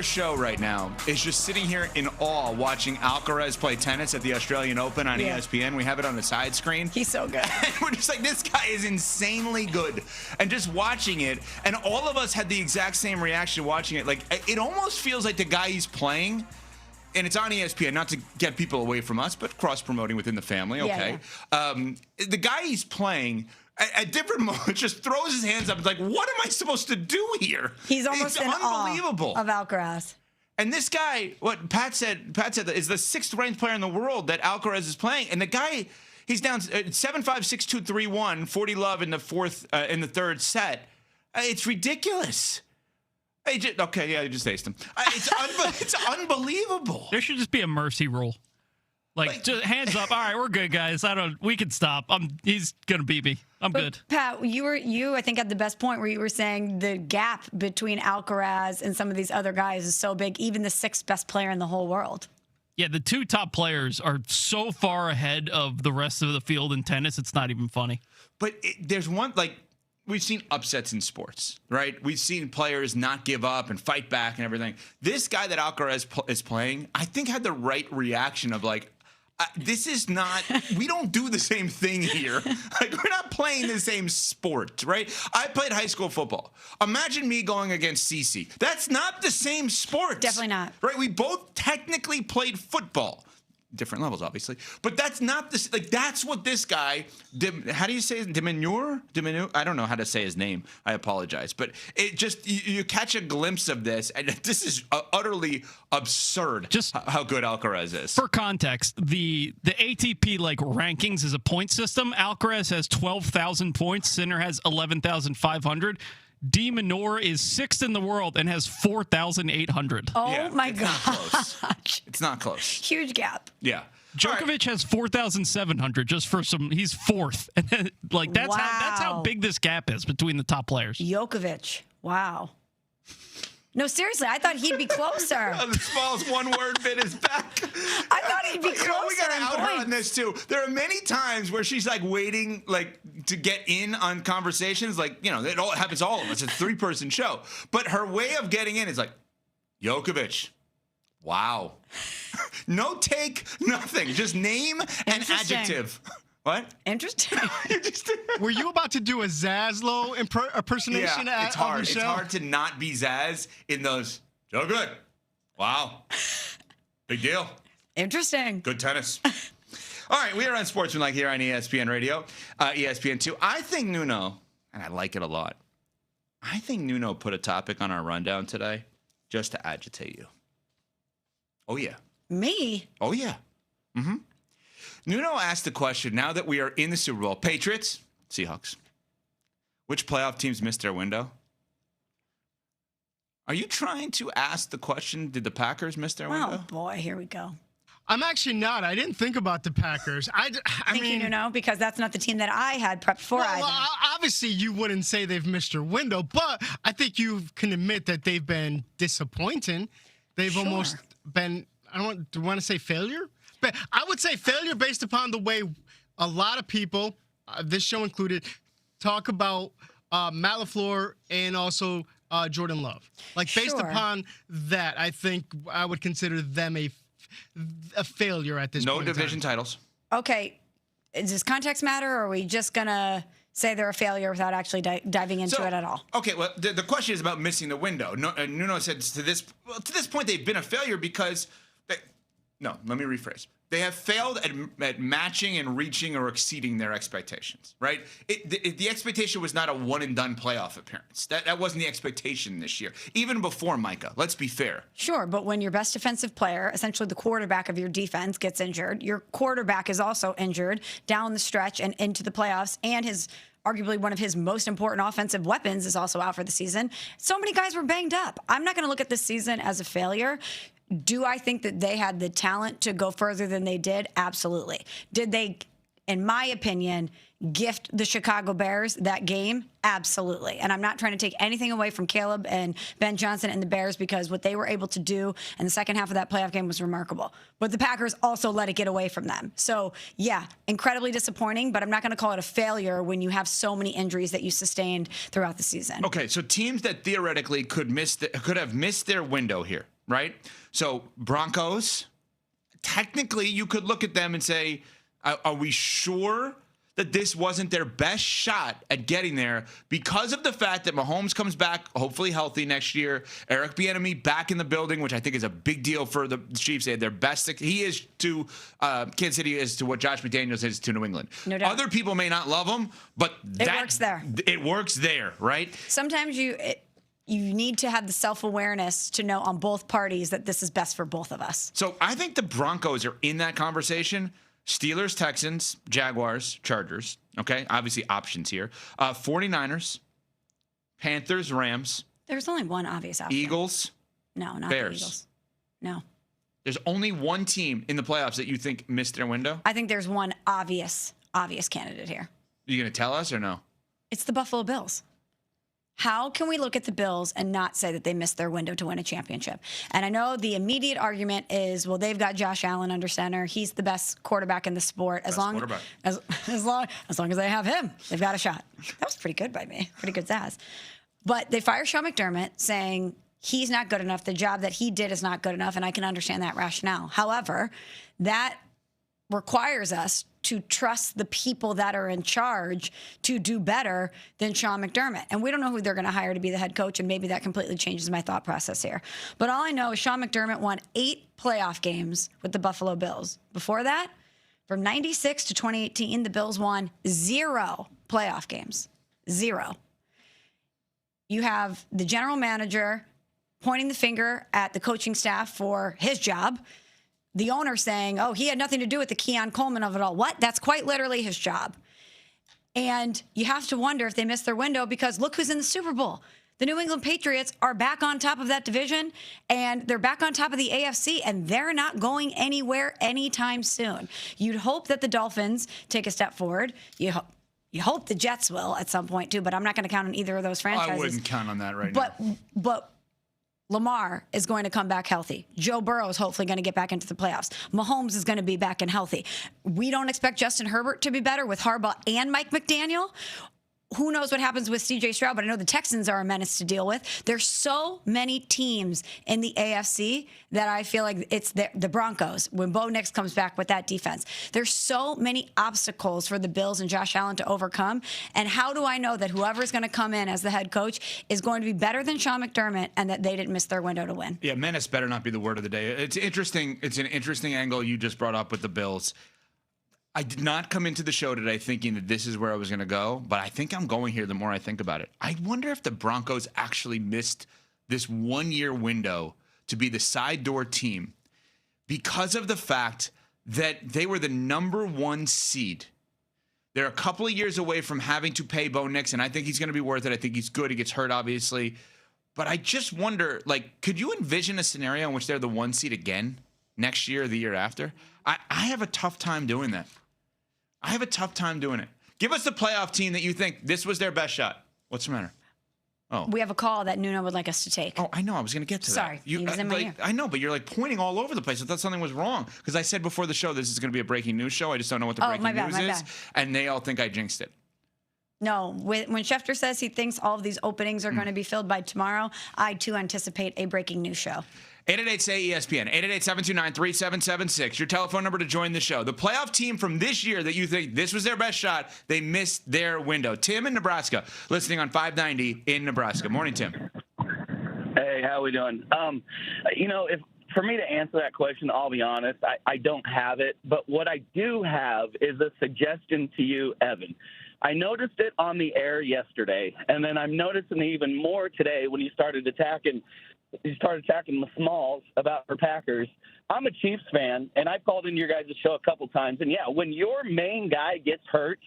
Show right now is just sitting here in awe watching Alcaraz play tennis at the Australian Open on ESPN. We have it on the side screen. He's so good. And we're just like, this guy is insanely good. And just watching it, and all of us had the exact same reaction watching it. Like, it almost feels like the guy he's playing, and it's on ESPN, not to get people away from us, but cross-promoting within the family, okay? The guy he's playing at different moments just throws his hands up and is like, what am I supposed to do here? He's almost in unbelievable awe of Alcaraz. And this guy, what Pat said that is the 6th ranked player in the world that Alcaraz is playing. And the guy, he's down 7-5, 6-2, 3-1, 40 love in the third set. It's ridiculous. He just aced him. It's unbelievable. There should just be a mercy rule. Like just hands up. All right, we're good, guys. We can stop. He's gonna beat me. I'm good. Pat, you I think had the best point where you were saying the gap between Alcaraz and some of these other guys is so big. Even the 6th best player in the whole world. Yeah, the 2 top players are so far ahead of the rest of the field in tennis. It's not even funny. But there's one we've seen upsets in sports, right? We've seen players not give up and fight back and everything. This guy that Alcaraz is playing, I think, had the right reaction of like, this is not, we don't do the same thing here. Like, we're not playing the same sport, right? I played high school football. Imagine me going against Cece. That's not the same sport. Definitely not. Right? We both technically played football. Different levels, obviously. But that's not this, that's what this guy, how do you say his Diminu? I don't know how to say his name. I apologize. But it just, you catch a glimpse of this, and this is utterly absurd. Just how good Alcaraz is. For context, the ATP rankings is a point system. Alcaraz has 12,000 points. Sinner has 11,500. De Minaur is 6th in the world and has 4,800. Oh my gosh. It's not close. Huge gap. Yeah. Djokovic has 4,700 just for some. He's 4th. And then, that's how big this gap is between the top players. Djokovic. Wow. No, seriously, I thought he'd be closer. The smallest one-word bit is back. I thought he'd be closer. We got to out her on this, too. There are many times where she's, waiting, to get in on conversations. It all happens to all of us. It's a 3-person show. But her way of getting in is Djokovic. Wow. No take, nothing. Just name and adjective. What? Interesting. Were you about to do a Zaslow impersonation yeah, it's hard. of Michelle? It's hard to not be Zaz in those. So good. Wow. Big deal. Interesting. Good tennis. All right, we are on Sportsmanlike here on ESPN Radio, ESPN2. I think Nuno, and I like it a lot, I think Nuno put a topic on our rundown today just to agitate you. Oh, yeah. Me? Oh, yeah. Mm-hmm. Nuno asked the question, now that we are in the Super Bowl, Patriots, Seahawks, which playoff teams missed their window? Are you trying to ask the question, did the Packers miss their window? Oh, boy, here we go. I'm actually not. I didn't think about the Packers. Thank you, Nuno, because that's not the team that I had prepped for either. Well, obviously, you wouldn't say they've missed their window, but I think you can admit that they've been disappointing. They've almost been, do you want to say failure? But I would say failure based upon the way a lot of people, this show included, talk about Matt LaFleur and also Jordan Love. Based upon that, I think I would consider them a failure at this point. No division titles. Okay. Does context matter, or are we just going to say they're a failure without actually diving into it at all? Okay, well, the question is about missing the window. Nuno said to this point they've been a failure because no, let me rephrase. They have failed at matching and reaching or exceeding their expectations, right? The expectation was not a one-and-done playoff appearance. That wasn't the expectation this year, even before Micah. Let's be fair. Sure, but when your best defensive player, essentially the quarterback of your defense, gets injured, your quarterback is also injured down the stretch and into the playoffs, and arguably one of his most important offensive weapons is also out for the season. So many guys were banged up. I'm not going to look at this season as a failure. Do I think that they had the talent to go further than they did? Absolutely. Did they, in my opinion, gift the Chicago Bears that game? Absolutely. And I'm not trying to take anything away from Caleb and Ben Johnson and the Bears, because what they were able to do in the second half of that playoff game was remarkable. But the Packers also let it get away from them. So, yeah, incredibly disappointing, but I'm not going to call it a failure when you have so many injuries that you sustained throughout the season. Okay, so teams that theoretically could have missed their window here, right? So Broncos, technically you could look at them and say, are we sure that this wasn't their best shot at getting there because of the fact that Mahomes comes back, hopefully healthy next year, Eric Bieniemy back in the building, which I think is a big deal for the Chiefs. They had their best. He is to Kansas City is to what Josh McDaniels is to New England. No doubt. Other people may not love him, but it works there. It works there, right? Sometimes you need to have the self-awareness to know on both parties that this is best for both of us. So I think the Broncos are in that conversation. Steelers, Texans, Jaguars, Chargers. Okay, obviously options here. 49ers, Panthers, Rams. There's only one obvious option. Eagles. No, not Bears. the Eagles. No. There's only one team in the playoffs that you think missed their window. I think there's one obvious candidate here. Are you going to tell us or no? It's the Buffalo Bills. How can we look at the Bills and not say that they missed their window to win a championship? And I know the immediate argument is, well, they've got Josh Allen under center. He's the best quarterback in the sport. As long as they have him, they've got a shot. That was pretty good by me. Pretty good Zaz. But they fire Sean McDermott saying he's not good enough. The job that he did is not good enough, and I can understand that rationale. However, that requires us to trust the people that are in charge to do better than Sean McDermott. And we don't know who they're going to hire to be the head coach, and maybe that completely changes my thought process here. But all I know is Sean McDermott won 8 playoff games with the Buffalo Bills. Before that, from 96 to 2018, the Bills won 0 playoff games. 0. You have the general manager pointing the finger at the coaching staff for his job. The owner saying, oh, he had nothing to do with the Keon Coleman of it all. What? That's quite literally his job. And you have to wonder if they missed their window, because look who's in the Super Bowl. The New England Patriots are back on top of that division, and they're back on top of the AFC, and they're not going anywhere anytime soon. You'd hope that the Dolphins take a step forward. You hope the Jets will at some point, too, but I'm not going to count on either of those franchises. I wouldn't count on that right now. But Lamar is going to come back healthy. Joe Burrow is hopefully going to get back into the playoffs. Mahomes is going to be back and healthy. We don't expect Justin Herbert to be better with Harbaugh and Mike McDaniel. Who knows what happens with C.J. Stroud, but I know the Texans are a menace to deal with. There's so many teams in the AFC that I feel like it's the Broncos when Bo Nix comes back with that defense. There's so many obstacles for the Bills and Josh Allen to overcome. And how do I know that whoever's going to come in as the head coach is going to be better than Sean McDermott and that they didn't miss their window to win? Yeah, menace better not be the word of the day. It's interesting. It's an interesting angle you just brought up with the Bills. I did not come into the show today thinking that this is where I was going to go, but I think I'm going here the more I think about it. I wonder if the Broncos actually missed this 1-year window to be the side door team because of the fact that they were the number 1 seed. They're a couple of years away from having to pay Bo Nix, and I think he's going to be worth it. I think he's good. He gets hurt, obviously. But I just wonder, could you envision a scenario in which they're the 1 seed again next year or the year after? I have a tough time doing that. I have a tough time doing it. Give us the playoff team that you think this was their best shot. What's the matter? Oh, we have a call that Nuno would like us to take. Oh, I know. I was going to get to Sorry, that. he was in my ear. I know, but you're pointing all over the place. I thought something was wrong because I said before the show this is going to be a breaking news show. I just don't know what the breaking news is, and they all think I jinxed it. No, when Schefter says he thinks all of these openings are going to be filled by tomorrow, I too anticipate a breaking news show. 888-SAY-ESPN, 888-729-3776, your telephone number to join the show. The playoff team from this year that you think this was their best shot, they missed their window. Tim in Nebraska, listening on 590 in Nebraska. Morning, Tim. Hey, how we doing? If for me to answer that question, I'll be honest, I don't have it. But what I do have is a suggestion to you, Evan. I noticed it on the air yesterday, and then I'm noticing it even more today when you started attacking the Smalls about her Packers. I'm a Chiefs fan, and I've called into your guys' show a couple times. And, yeah, when your main guy gets hurt,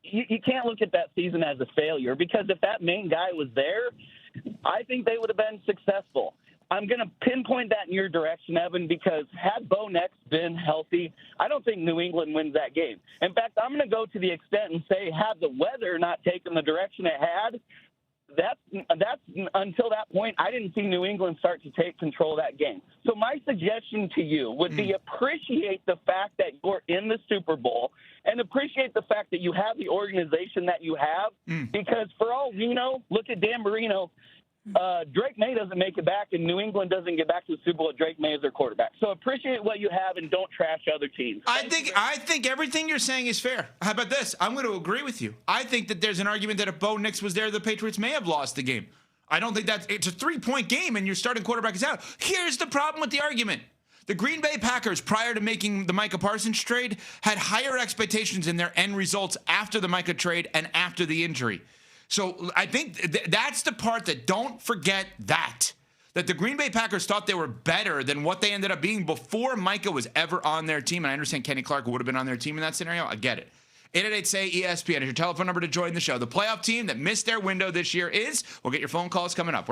you can't look at that season as a failure, because if that main guy was there, I think they would have been successful. I'm going to pinpoint that in your direction, Evan, because had Bo Nix been healthy, I don't think New England wins that game. In fact, I'm going to go to the extent and say had the weather not taken the direction it had, that's until that point, I didn't see New England start to take control of that game. So my suggestion to you would be appreciate the fact that you're in the Super Bowl and appreciate the fact that you have the organization that you have, because for all we know, look at Dan Marino. Drake May doesn't make it back, and New England doesn't get back to the Super Bowl. Drake May is their quarterback. So appreciate what you have and don't trash other teams. I think everything you're saying is fair. How about this? I'm going to agree with you. I think that there's an argument that if Bo Nix was there, the Patriots may have lost the game. I don't think it's a 3-point game, and your starting quarterback is out. Here's the problem with the argument. The Green Bay Packers, prior to making the Micah Parsons trade, had higher expectations in their end results after the Micah trade and after the injury. So I think that's the part that don't forget that the Green Bay Packers thought they were better than what they ended up being before Micah was ever on their team. And I understand Kenny Clark would have been on their team in that scenario. I get it. 888-SAY-ESPN is your telephone number to join the show. The playoff team that missed their window this year is, we'll get your phone calls coming up. We're on